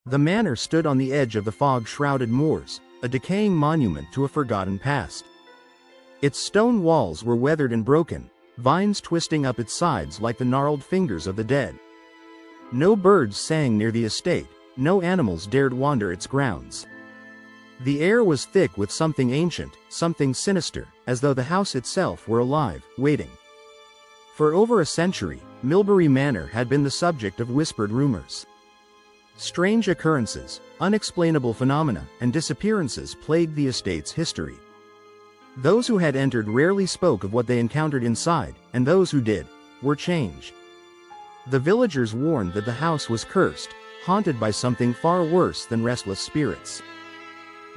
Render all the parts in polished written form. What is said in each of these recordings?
The manor stood on the edge of the fog-shrouded moors, a decaying monument to a forgotten past. Its stone walls were weathered and broken, vines twisting up its sides like the gnarled fingers of the dead. No birds sang near the estate, no animals dared wander its grounds. The air was thick with something ancient, something sinister, as though the house itself were alive, waiting. For over a century, Millbury Manor had been the subject of whispered rumors. Strange occurrences, unexplainable phenomena, and disappearances plagued the estate's history. Those who had entered rarely spoke of what they encountered inside, and those who did, were changed. The villagers warned that the house was cursed, haunted by something far worse than restless spirits.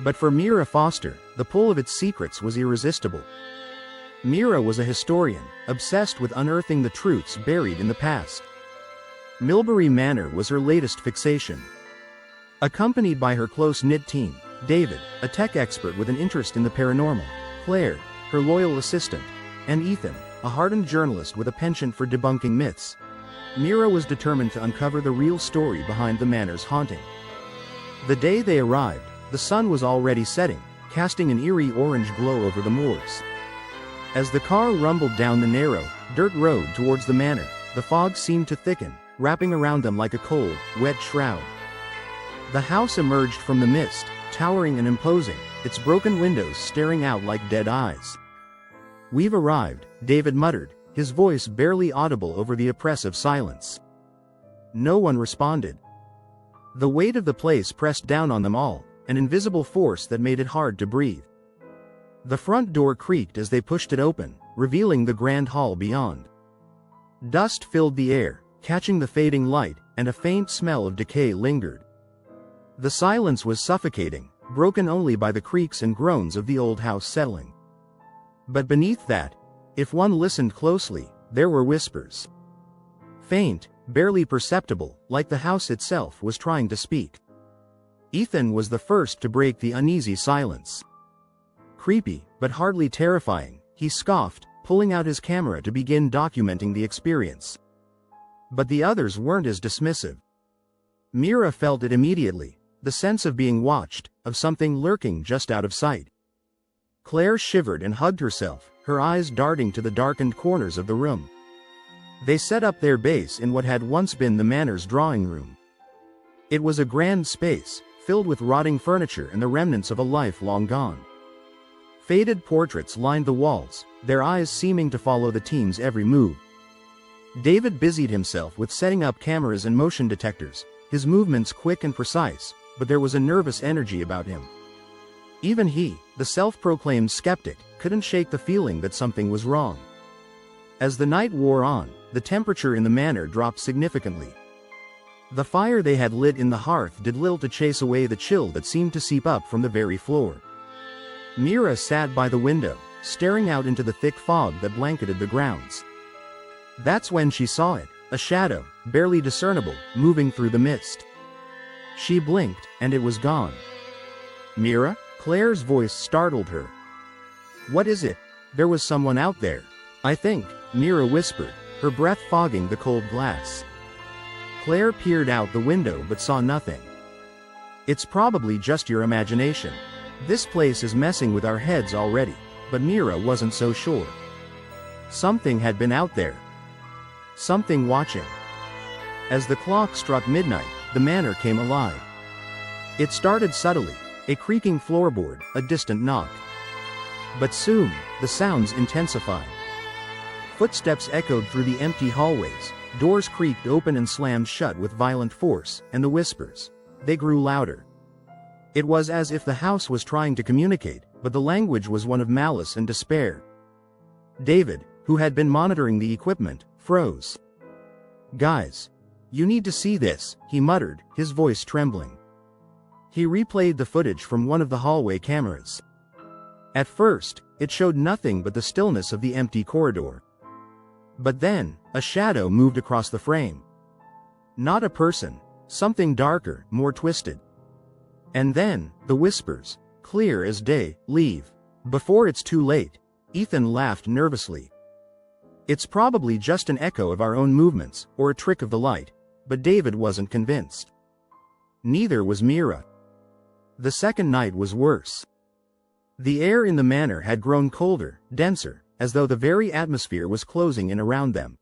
But for Mira Foster, the pull of its secrets was irresistible. Mira was a historian, obsessed with unearthing the truths buried in the past. Millbury Manor was her latest fixation. Accompanied by her close-knit team, David, a tech expert with an interest in the paranormal, Claire, her loyal assistant, and Ethan, a hardened journalist with a penchant for debunking myths, Mira was determined to uncover the real story behind the manor's haunting. The day they arrived, the sun was already setting, casting an eerie orange glow over the moors. As the car rumbled down the narrow, dirt road towards the manor, the fog seemed to thicken, wrapping around them like a cold, wet shroud. The house emerged from the mist, towering and imposing, its broken windows staring out like dead eyes. "We've arrived," David muttered, his voice barely audible over the oppressive silence. No one responded. The weight of the place pressed down on them all, an invisible force that made it hard to breathe. The front door creaked as they pushed it open, revealing the grand hall beyond. Dust filled the air, catching the fading light, and a faint smell of decay lingered. The silence was suffocating, broken only by the creaks and groans of the old house settling. But beneath that, if one listened closely, there were whispers. Faint, barely perceptible, like the house itself was trying to speak. Ethan was the first to break the uneasy silence. Creepy, but hardly terrifying, he scoffed, pulling out his camera to begin documenting the experience. But the others weren't as dismissive. Mira felt it immediately, the sense of being watched, of something lurking just out of sight. Claire shivered and hugged herself, her eyes darting to the darkened corners of the room. They set up their base in what had once been the manor's drawing room. It was a grand space, filled with rotting furniture and the remnants of a life long gone. Faded portraits lined the walls, their eyes seeming to follow the team's every move. David busied himself with setting up cameras and motion detectors, his movements quick and precise, but there was a nervous energy about him. Even he, the self-proclaimed skeptic, couldn't shake the feeling that something was wrong. As the night wore on, the temperature in the manor dropped significantly. The fire they had lit in the hearth did little to chase away the chill that seemed to seep up from the very floor. Mira sat by the window, staring out into the thick fog that blanketed the grounds. That's when she saw it, a shadow, barely discernible, moving through the mist. She blinked, and it was gone. "Mira?" Claire's voice startled her. "What is it?" "There was someone out there. I think," Mira whispered, her breath fogging the cold glass. Claire peered out the window but saw nothing. "It's probably just your imagination. This place is messing with our heads already," but Mira wasn't so sure. Something had been out there. Something watching. As the clock struck midnight, the manor came alive. It started subtly, a creaking floorboard, a distant knock. But soon, the sounds intensified. Footsteps echoed through the empty hallways, doors creaked open and slammed shut with violent force, and the whispers, they grew louder. It was as if the house was trying to communicate, but the language was one of malice and despair. David, who had been monitoring the equipment, froze. "Guys, you need to see this," he muttered, his voice trembling. He replayed the footage from one of the hallway cameras. At first, it showed nothing but the stillness of the empty corridor. But then, a shadow moved across the frame. Not a person, something darker, more twisted. And then, the whispers, clear as day, "Leave. Before it's too late." Ethan laughed nervously. "It's probably just an echo of our own movements, or a trick of the light," but David wasn't convinced. Neither was Mira. The second night was worse. The air in the manor had grown colder, denser, as though the very atmosphere was closing in around them.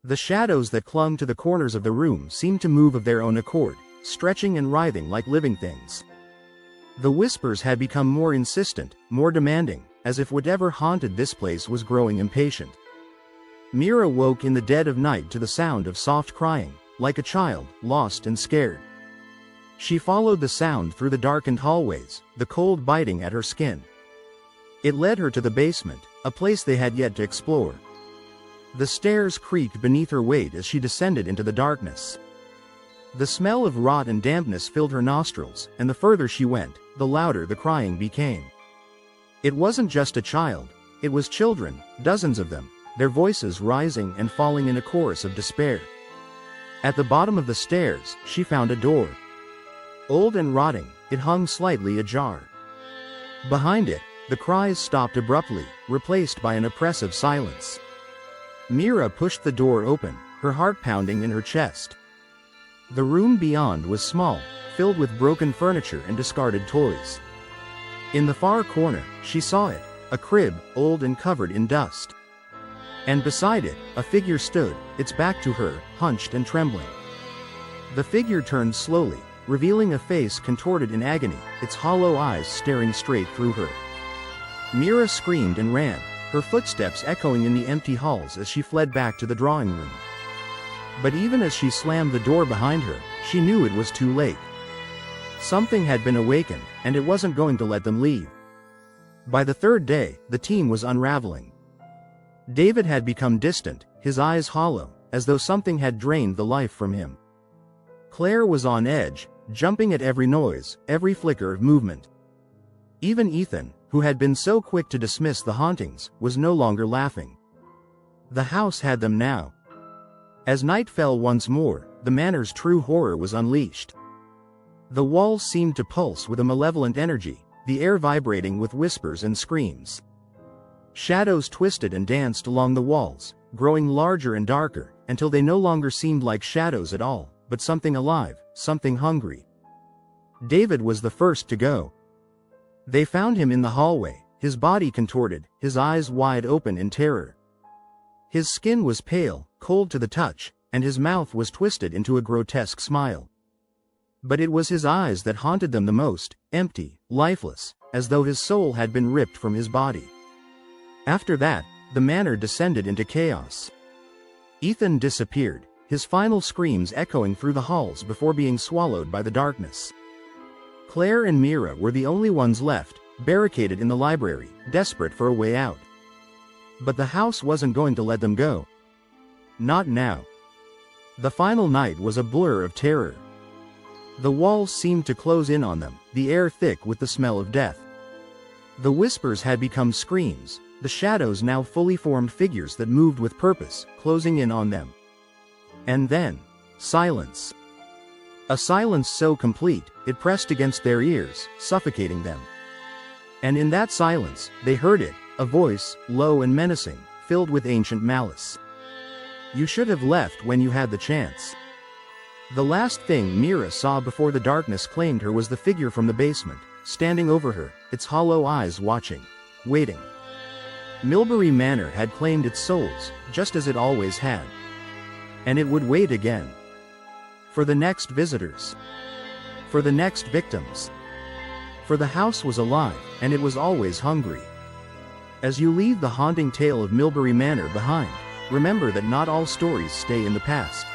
The shadows that clung to the corners of the room seemed to move of their own accord, stretching and writhing like living things. The whispers had become more insistent, more demanding, as if whatever haunted this place was growing impatient. Mira woke in the dead of night to the sound of soft crying, like a child, lost and scared. She followed the sound through the darkened hallways, the cold biting at her skin. It led her to the basement, a place they had yet to explore. The stairs creaked beneath her weight as she descended into the darkness. The smell of rot and dampness filled her nostrils, and the further she went, the louder the crying became. It wasn't just a child, it was children, dozens of them, their voices rising and falling in a chorus of despair. At the bottom of the stairs, she found a door. Old and rotting, it hung slightly ajar. Behind it, the cries stopped abruptly, replaced by an oppressive silence. Mira pushed the door open, her heart pounding in her chest. The room beyond was small, filled with broken furniture and discarded toys. In the far corner, she saw it, a crib, old and covered in dust. And beside it, a figure stood, its back to her, hunched and trembling. The figure turned slowly, revealing a face contorted in agony, its hollow eyes staring straight through her. Mira screamed and ran, her footsteps echoing in the empty halls as she fled back to the drawing room. But even as she slammed the door behind her, she knew it was too late. Something had been awakened, and it wasn't going to let them leave. By the third day, the team was unraveling. David had become distant, his eyes hollow, as though something had drained the life from him. Claire was on edge, jumping at every noise, every flicker of movement. Even Ethan, who had been so quick to dismiss the hauntings, was no longer laughing. The house had them now. As night fell once more, the manor's true horror was unleashed. The walls seemed to pulse with a malevolent energy, the air vibrating with whispers and screams. Shadows twisted and danced along the walls, growing larger and darker, until they no longer seemed like shadows at all, but something alive, something hungry. David was the first to go. They found him in the hallway, his body contorted, his eyes wide open in terror. His skin was pale, cold to the touch, and his mouth was twisted into a grotesque smile. But it was his eyes that haunted them the most, empty, lifeless, as though his soul had been ripped from his body. After that, the manor descended into chaos. Ethan disappeared, his final screams echoing through the halls before being swallowed by the darkness. Claire and Mira were the only ones left, barricaded in the library, desperate for a way out. But the house wasn't going to let them go. Not now. The final night was a blur of terror. The walls seemed to close in on them, the air thick with the smell of death. The whispers had become screams, the shadows now fully formed figures that moved with purpose, closing in on them. And then, silence. A silence so complete, it pressed against their ears, suffocating them. And in that silence, they heard it, a voice, low and menacing, filled with ancient malice. You should have left when you had the chance. The last thing Mira saw before the darkness claimed her was the figure from the basement, standing over her, its hollow eyes watching, waiting. Millbury Manor had claimed its souls, just as it always had. And it would wait again. For the next visitors. For the next victims. For the house was alive, and it was always hungry. As you leave the haunting tale of Millbury Manor behind, remember that not all stories stay in the past.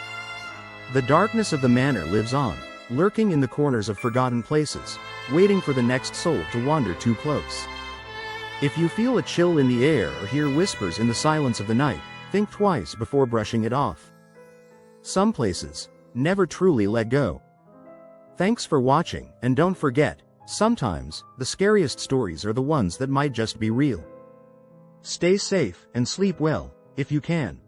The darkness of the manor lives on, lurking in the corners of forgotten places, waiting for the next soul to wander too close. If you feel a chill in the air or hear whispers in the silence of the night, think twice before brushing it off. Some places never truly let go. Thanks for watching, and don't forget, sometimes the scariest stories are the ones that might just be real. Stay safe and sleep well, if you can.